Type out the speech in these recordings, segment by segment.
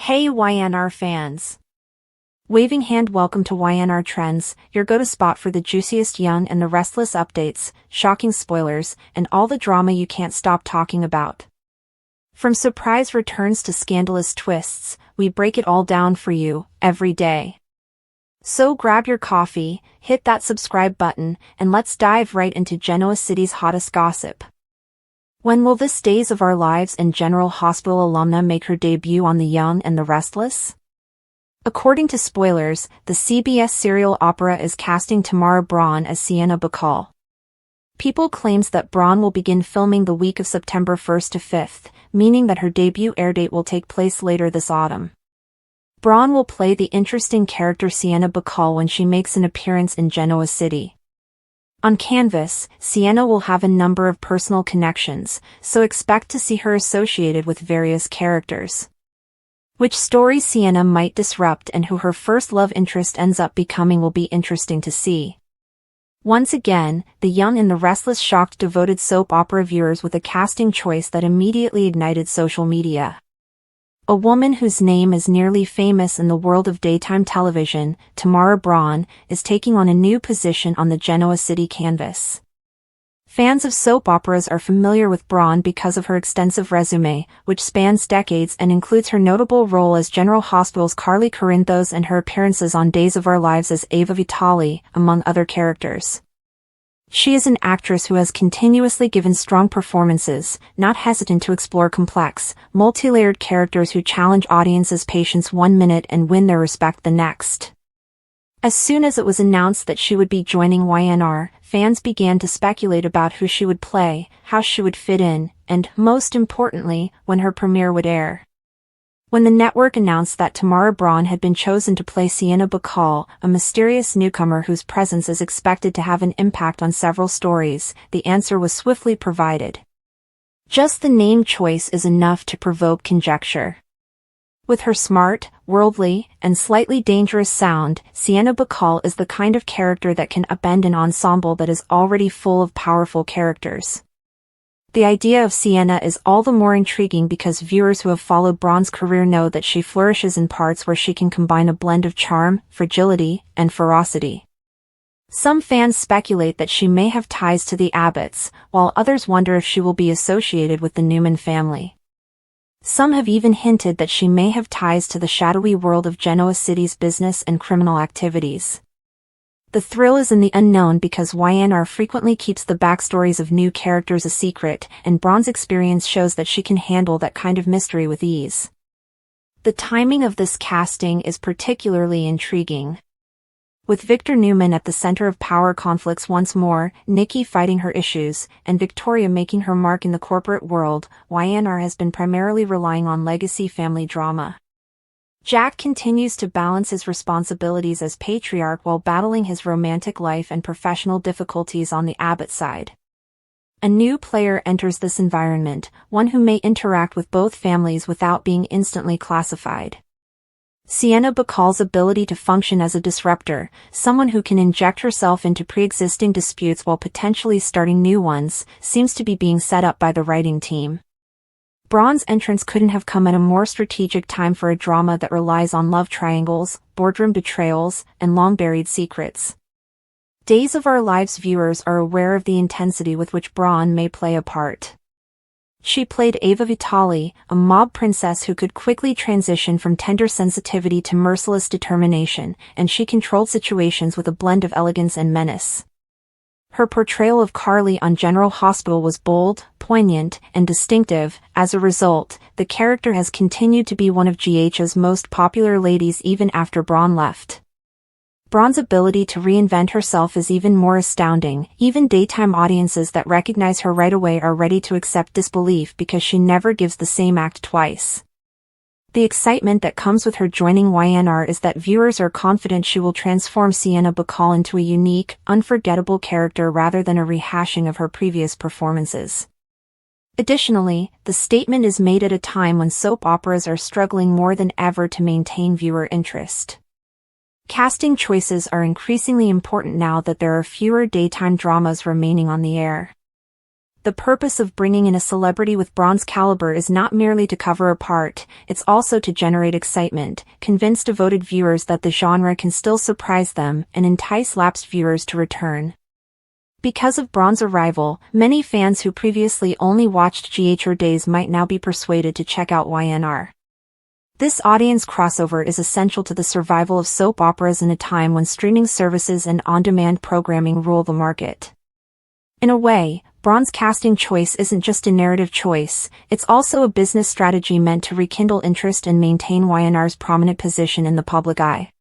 Hey YNR fans! Waving hand, welcome to YNR Trends, your go-to spot for the juiciest Young and the Restless updates, shocking spoilers, and all the drama you can't stop talking about. From surprise returns to scandalous twists, we break it all down for you, every day. So grab your coffee, hit that subscribe button, and let's dive right into Genoa City's hottest gossip. When will this Days of Our Lives and General Hospital alumna make her debut on The Young and the Restless? According to spoilers, the CBS serial opera is casting Tamara Braun as Sienna Bacall. People claims that Braun will begin filming the week of September 1st to 5th, meaning that her debut airdate will take place later this autumn. Braun will play the interesting character Sienna Bacall when she makes an appearance in Genoa City. On canvas, Sienna will have a number of personal connections, so expect to see her associated with various characters. Which stories Sienna might disrupt and who her first love interest ends up becoming will be interesting to see. Once again, The Young and the Restless shocked devoted soap opera viewers with a casting choice that immediately ignited social media. A woman whose name is nearly famous in the world of daytime television, Tamara Braun, is taking on a new position on the Genoa City canvas. Fans of soap operas are familiar with Braun because of her extensive resume, which spans decades and includes her notable role as General Hospital's Carly Corinthos and her appearances on Days of Our Lives as Eva Vitali, among other characters. She is an actress who has continuously given strong performances, not hesitant to explore complex, multi-layered characters who challenge audiences' patience one minute and win their respect the next. As soon as it was announced that she would be joining YNR, fans began to speculate about who she would play, how she would fit in, and, most importantly, when her premiere would air. When the network announced that Tamara Braun had been chosen to play Sienna Bacall, a mysterious newcomer whose presence is expected to have an impact on several stories, the answer was swiftly provided. Just the name choice is enough to provoke conjecture. With her smart, worldly, and slightly dangerous sound, Sienna Bacall is the kind of character that can upend an ensemble that is already full of powerful characters. The idea of Sienna is all the more intriguing because viewers who have followed Braun's career know that she flourishes in parts where she can combine a blend of charm, fragility, and ferocity. Some fans speculate that she may have ties to the Abbotts, while others wonder if she will be associated with the Newman family. Some have even hinted that she may have ties to the shadowy world of Genoa City's business and criminal activities. The thrill is in the unknown because YNR frequently keeps the backstories of new characters a secret, and Braun's experience shows that she can handle that kind of mystery with ease. The timing of this casting is particularly intriguing. With Victor Newman at the center of power conflicts once more, Nikki fighting her issues, and Victoria making her mark in the corporate world, YNR has been primarily relying on legacy family drama. Jack continues to balance his responsibilities as patriarch while battling his romantic life and professional difficulties on the Abbott side. A new player enters this environment, one who may interact with both families without being instantly classified. Sienna Bacall's ability to function as a disruptor, someone who can inject herself into pre-existing disputes while potentially starting new ones, seems to be being set up by the writing team. Braun's entrance couldn't have come at a more strategic time for a drama that relies on love triangles, boardroom betrayals, and long-buried secrets. Days of Our Lives viewers are aware of the intensity with which Braun may play a part. She played Eva Vitali, a mob princess who could quickly transition from tender sensitivity to merciless determination, and she controlled situations with a blend of elegance and menace. Her portrayal of Carly on General Hospital was bold, poignant, and distinctive. As a result, the character has continued to be one of GH's most popular ladies even after Braun left. Braun's ability to reinvent herself is even more astounding. Even daytime audiences that recognize her right away are ready to accept disbelief because she never gives the same act twice. The excitement that comes with her joining YNR is that viewers are confident she will transform Sienna Bacall into a unique, unforgettable character rather than a rehashing of her previous performances. Additionally, the statement is made at a time when soap operas are struggling more than ever to maintain viewer interest. Casting choices are increasingly important now that there are fewer daytime dramas remaining on the air. The purpose of bringing in a celebrity with Braun's caliber is not merely to cover a part, it's also to generate excitement, convince devoted viewers that the genre can still surprise them, and entice lapsed viewers to return. Because of Braun's arrival, many fans who previously only watched GH Days might now be persuaded to check out YNR. This audience crossover is essential to the survival of soap operas in a time when streaming services and on-demand programming rule the market. In a way, Braun's casting choice isn't just a narrative choice, it's also a business strategy meant to rekindle interest and maintain YNR's prominent position in the public eye.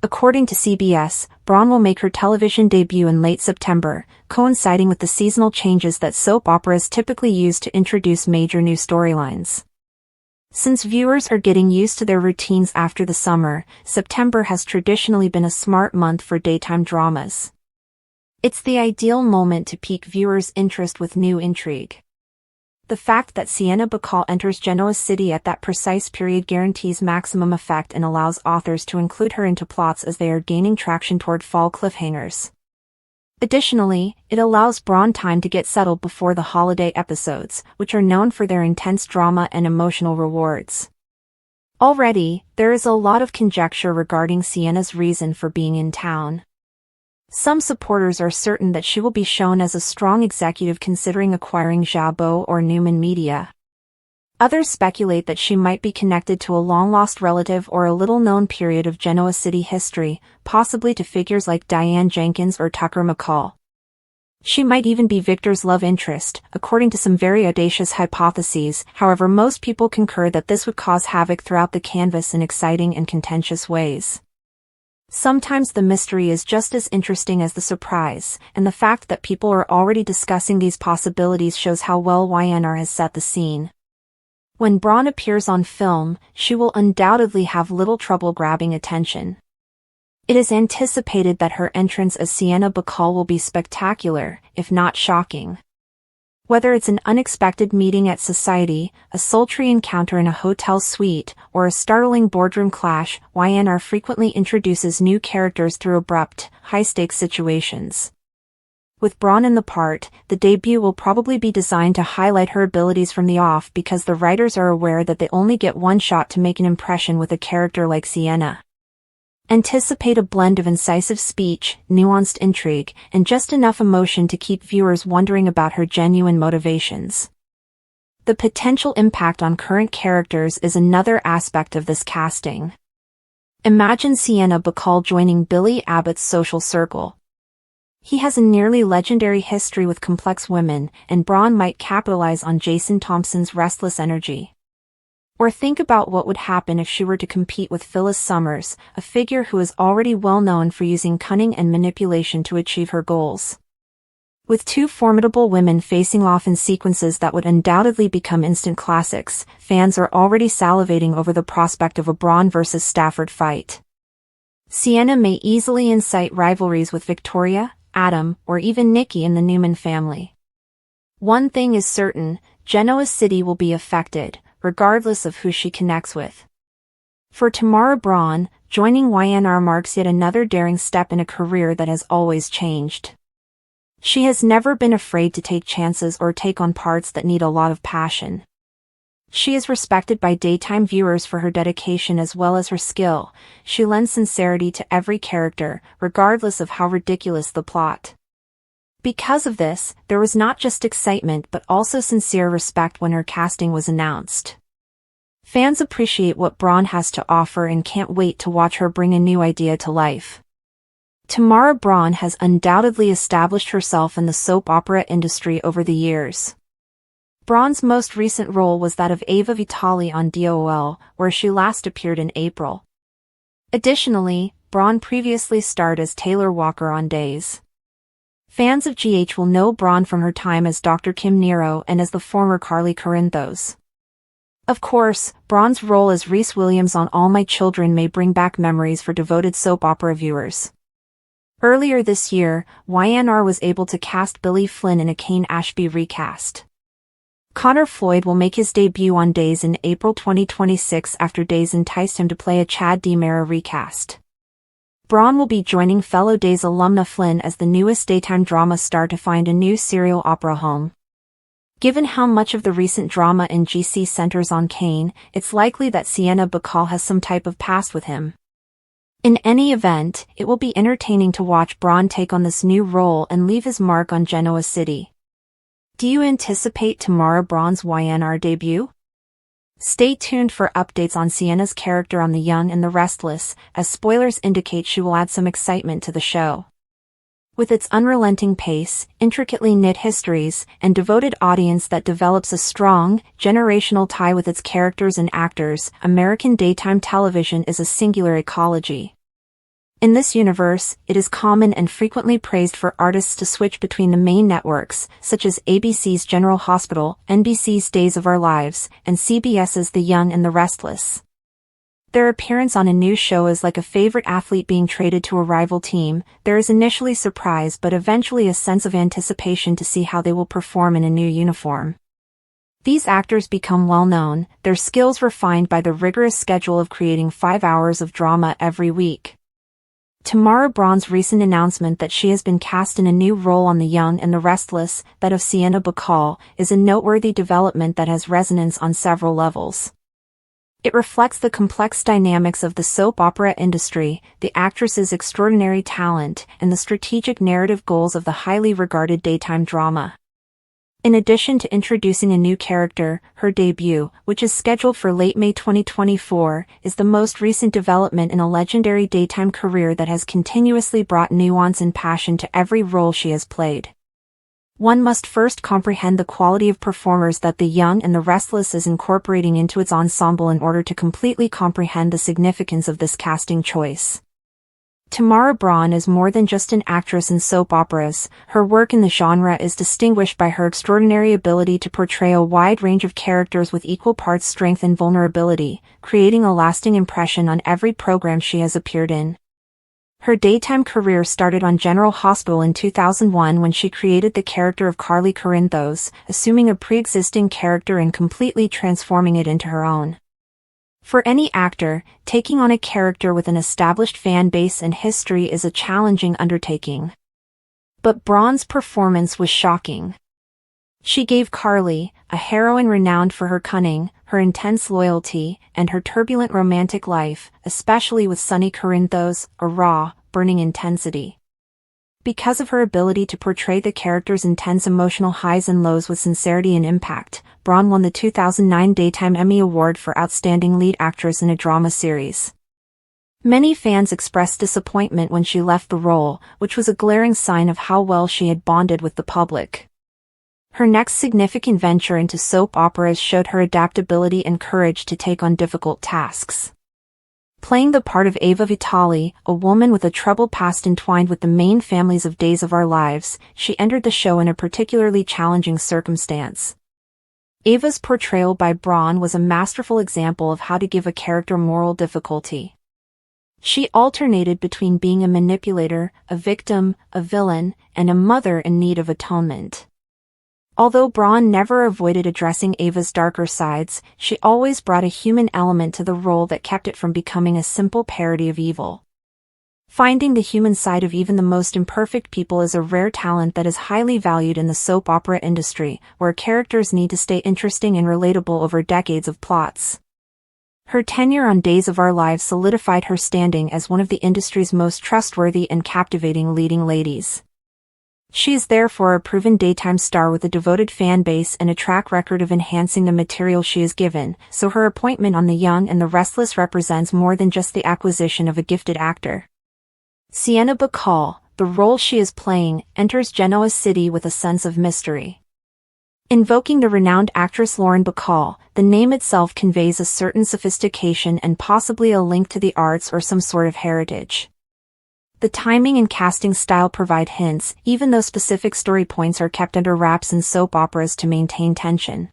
According to CBS, Braun will make her television debut in late September, coinciding with the seasonal changes that soap operas typically use to introduce major new storylines. Since viewers are getting used to their routines after the summer, September has traditionally been a smart month for daytime dramas. It's the ideal moment to pique viewers' interest with new intrigue. The fact that Sienna Bacall enters Genoa City at that precise period guarantees maximum effect and allows authors to include her into plots as they are gaining traction toward fall cliffhangers. Additionally, it allows Braun time to get settled before the holiday episodes, which are known for their intense drama and emotional rewards. Already, there is a lot of conjecture regarding Sienna's reason for being in town. Some supporters are certain that she will be shown as a strong executive considering acquiring Jabot or Newman Media. Others speculate that she might be connected to a long-lost relative or a little-known period of Genoa City history, possibly to figures like Diane Jenkins or Tucker McCall. She might even be Victor's love interest, according to some very audacious hypotheses. However, most people concur that this would cause havoc throughout the canvas in exciting and contentious ways. Sometimes the mystery is just as interesting as the surprise, and the fact that people are already discussing these possibilities shows how well YNR has set the scene. When Braun appears on film, she will undoubtedly have little trouble grabbing attention. It is anticipated that her entrance as Sienna Bacall will be spectacular, if not shocking. Whether it's an unexpected meeting at society, a sultry encounter in a hotel suite, or a startling boardroom clash, YNR frequently introduces new characters through abrupt, high-stakes situations. With Braun in the part, the debut will probably be designed to highlight her abilities from the off because the writers are aware that they only get one shot to make an impression with a character like Sienna. Anticipate a blend of incisive speech, nuanced intrigue, and just enough emotion to keep viewers wondering about her genuine motivations. The potential impact on current characters is another aspect of this casting. Imagine Sienna Bacall joining Billy Abbott's social circle. He has a nearly legendary history with complex women, and Braun might capitalize on Jason Thompson's restless energy. Or think about what would happen if she were to compete with Phyllis Summers, a figure who is already well known for using cunning and manipulation to achieve her goals. With two formidable women facing off in sequences that would undoubtedly become instant classics, fans are already salivating over the prospect of a Braun versus Stafford fight. Sienna may easily incite rivalries with Victoria, Adam, or even Nikki in the Newman family. One thing is certain, Genoa City will be affected, regardless of who she connects with. For Tamara Braun, joining YNR marks yet another daring step in a career that has always changed. She has never been afraid to take chances or take on parts that need a lot of passion. She is respected by daytime viewers for her dedication as well as her skill. She lends sincerity to every character, regardless of how ridiculous the plot. Because of this, there was not just excitement but also sincere respect when her casting was announced. Fans appreciate what Braun has to offer and can't wait to watch her bring a new idea to life. Tamara Braun has undoubtedly established herself in the soap opera industry over the years. Braun's most recent role was that of Ava Vitali on DOL, where she last appeared in April. Additionally, Braun previously starred as Taylor Walker on Days. Fans of GH will know Braun from her time as Dr. Kim Nero and as the former Carly Corinthos. Of course, Braun's role as Reese Williams on All My Children may bring back memories for devoted soap opera viewers. Earlier this year, YNR was able to cast Billy Flynn in a Kane Ashby recast. Connor Floyd will make his debut on Days in April 2026 after Days enticed him to play a Chad DiMera recast. Braun will be joining fellow Days alumna Flynn as the newest daytime drama star to find a new serial opera home. Given how much of the recent drama in GC centers on Kane, it's likely that Sienna Bacall has some type of past with him. In any event, it will be entertaining to watch Bronn take on this new role and leave his mark on Genoa City. Do you anticipate tomorrow Bronn's YNR debut? Stay tuned for updates on Sienna's character on The Young and the Restless, as spoilers indicate she will add some excitement to the show. With its unrelenting pace, intricately knit histories, and devoted audience that develops a strong, generational tie with its characters and actors, American daytime television is a singular ecology. In this universe, it is common and frequently praised for artists to switch between the main networks, such as ABC's General Hospital, NBC's Days of Our Lives, and CBS's The Young and the Restless. Their appearance on a new show is like a favorite athlete being traded to a rival team. There is initially surprise but eventually a sense of anticipation to see how they will perform in a new uniform. These actors become well known, their skills refined by the rigorous schedule of creating 5 hours of drama every week. Tamara Bronn's recent announcement that she has been cast in a new role on The Young and the Restless, that of Sienna Bacall, is a noteworthy development that has resonance on several levels. It reflects the complex dynamics of the soap opera industry, the actress's extraordinary talent, and the strategic narrative goals of the highly regarded daytime drama. In addition to introducing a new character, her debut, which is scheduled for late May 2024, is the most recent development in a legendary daytime career that has continuously brought nuance and passion to every role she has played. One must first comprehend the quality of performers that The Young and the Restless is incorporating into its ensemble in order to completely comprehend the significance of this casting choice. Tamara Bronn is more than just an actress in soap operas. Her work in the genre is distinguished by her extraordinary ability to portray a wide range of characters with equal parts strength and vulnerability, creating a lasting impression on every program she has appeared in. Her daytime career started on General Hospital in 2001 when she created the character of Carly Corinthos, assuming a pre-existing character and completely transforming it into her own. For any actor, taking on a character with an established fan base and history is a challenging undertaking. But Bronn's performance was shocking. She gave Carly, a heroine renowned for her cunning, her intense loyalty, and her turbulent romantic life, especially with Sonny Corinthos, a raw, burning intensity. Because of her ability to portray the character's intense emotional highs and lows with sincerity and impact, Bronn won the 2009 Daytime Emmy Award for Outstanding Lead Actress in a Drama Series. Many fans expressed disappointment when she left the role, which was a glaring sign of how well she had bonded with the public. Her next significant venture into soap operas showed her adaptability and courage to take on difficult tasks. Playing the part of Ava Vitali, a woman with a troubled past entwined with the main families of Days of Our Lives, she entered the show in a particularly challenging circumstance. Ava's portrayal by Bronn was a masterful example of how to give a character moral difficulty. She alternated between being a manipulator, a victim, a villain, and a mother in need of atonement. Although Bronn never avoided addressing Ava's darker sides, she always brought a human element to the role that kept it from becoming a simple parody of evil. Finding the human side of even the most imperfect people is a rare talent that is highly valued in the soap opera industry, where characters need to stay interesting and relatable over decades of plots. Her tenure on Days of Our Lives solidified her standing as one of the industry's most trustworthy and captivating leading ladies. She is therefore a proven daytime star with a devoted fan base and a track record of enhancing the material she is given, so her appointment on The Young and the Restless represents more than just the acquisition of a gifted actor. Sienna Bacall, the role she is playing, enters Genoa City with a sense of mystery. Invoking the renowned actress Lauren Bacall, the name itself conveys a certain sophistication and possibly a link to the arts or some sort of heritage. The timing and casting style provide hints, even though specific story points are kept under wraps in soap operas to maintain tension.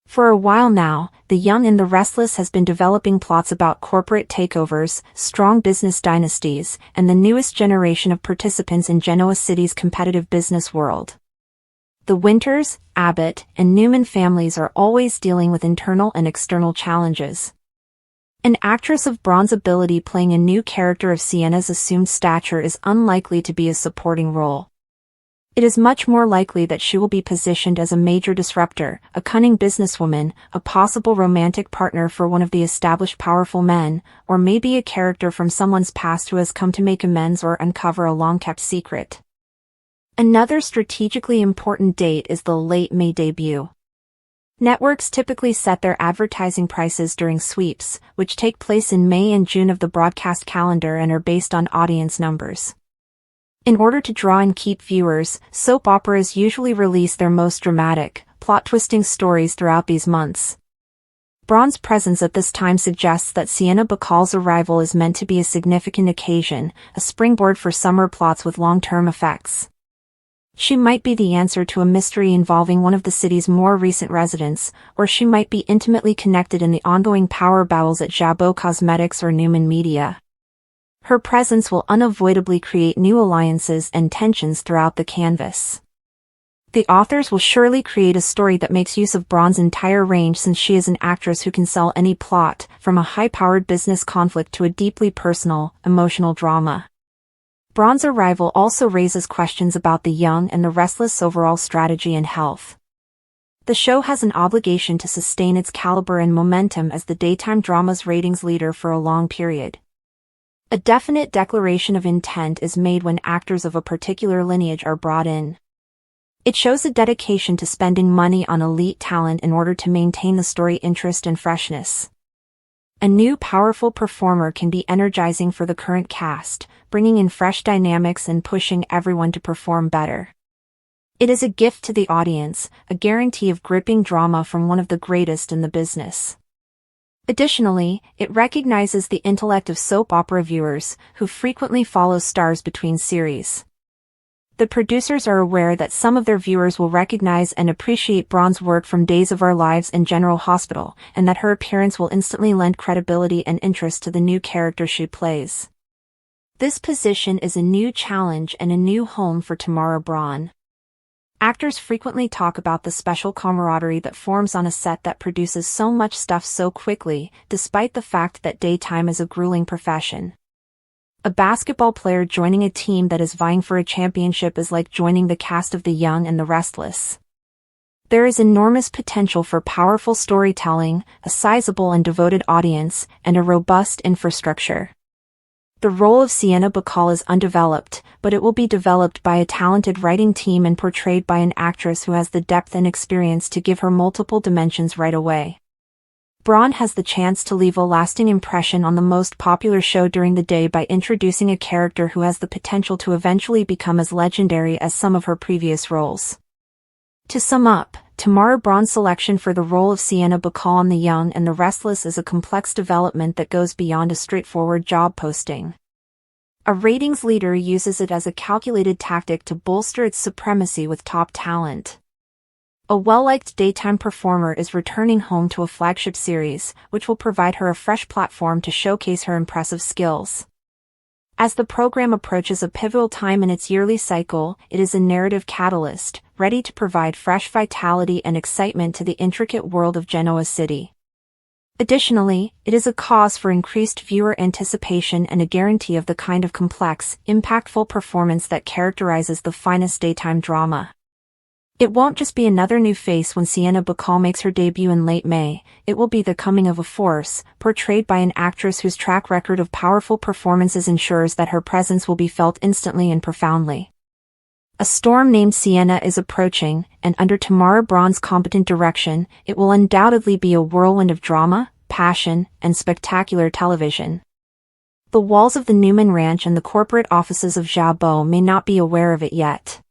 For a while now, The Young and the Restless has been developing plots about corporate takeovers, strong business dynasties, and the newest generation of participants in Genoa City's competitive business world. The Winters, Abbott, and Newman families are always dealing with internal and external challenges. An actress of Bronn's ability playing a new character of Sienna's assumed stature is unlikely to be a supporting role. It is much more likely that she will be positioned as a major disruptor, a cunning businesswoman, a possible romantic partner for one of the established powerful men, or maybe a character from someone's past who has come to make amends or uncover a long-kept secret. Another strategically important date is the late May debut. Networks typically set their advertising prices during sweeps, which take place in May and June of the broadcast calendar and are based on audience numbers. In order to draw and keep viewers, soap operas usually release their most dramatic, plot-twisting stories throughout these months. Braun's presence at this time suggests that Sienna Bacall's arrival is meant to be a significant occasion, a springboard for summer plots with long-term effects. She might be the answer to a mystery involving one of the city's more recent residents, or she might be intimately connected in the ongoing power battles at Jabot Cosmetics or Newman Media. Her presence will unavoidably create new alliances and tensions throughout the canvas. The authors will surely create a story that makes use of Braun's entire range, since she is an actress who can sell any plot, from a high-powered business conflict to a deeply personal, emotional drama. Braun's arrival also raises questions about the young and the restless overall strategy and health. The show has an obligation to sustain its caliber and momentum as the daytime drama's ratings leader for a long period. A definite declaration of intent is made when actors of a particular lineage are brought in. It shows a dedication to spending money on elite talent in order to maintain the story interest and freshness. A new powerful performer can be energizing for the current cast, bringing in fresh dynamics and pushing everyone to perform better. It is a gift to the audience, a guarantee of gripping drama from one of the greatest in the business. Additionally, it recognizes the intellect of soap opera viewers, who frequently follow stars between series. The producers are aware that some of their viewers will recognize and appreciate Braun's work from Days of Our Lives and General Hospital, and that her appearance will instantly lend credibility and interest to the new character she plays. This position is a new challenge and a new home for Tamara Braun. Actors frequently talk about the special camaraderie that forms on a set that produces so much stuff so quickly, despite the fact that daytime is a grueling profession. A basketball player joining a team that is vying for a championship is like joining the cast of The Young and the Restless. There is enormous potential for powerful storytelling, a sizable and devoted audience, and a robust infrastructure. The role of Sienna Bacall is undeveloped, but it will be developed by a talented writing team and portrayed by an actress who has the depth and experience to give her multiple dimensions right away. Braun has the chance to leave a lasting impression on the most popular show during the day by introducing a character who has the potential to eventually become as legendary as some of her previous roles. To sum up, Tamara Braun's selection for the role of Sienna Bacall on The Young and the Restless is a complex development that goes beyond a straightforward job posting. A ratings leader uses it as a calculated tactic to bolster its supremacy with top talent. A well-liked daytime performer is returning home to a flagship series, which will provide her a fresh platform to showcase her impressive skills. As the program approaches a pivotal time in its yearly cycle, it is a narrative catalyst, ready to provide fresh vitality and excitement to the intricate world of Genoa City. Additionally, it is a cause for increased viewer anticipation and a guarantee of the kind of complex, impactful performance that characterizes the finest daytime drama. It won't just be another new face when Sienna Bacall makes her debut in late May, it will be the coming of a force, portrayed by an actress whose track record of powerful performances ensures that her presence will be felt instantly and profoundly. A storm named Sienna is approaching, and under Tamara Braun's competent direction, it will undoubtedly be a whirlwind of drama, passion, and spectacular television. The walls of the Newman Ranch and the corporate offices of Jabot may not be aware of it yet.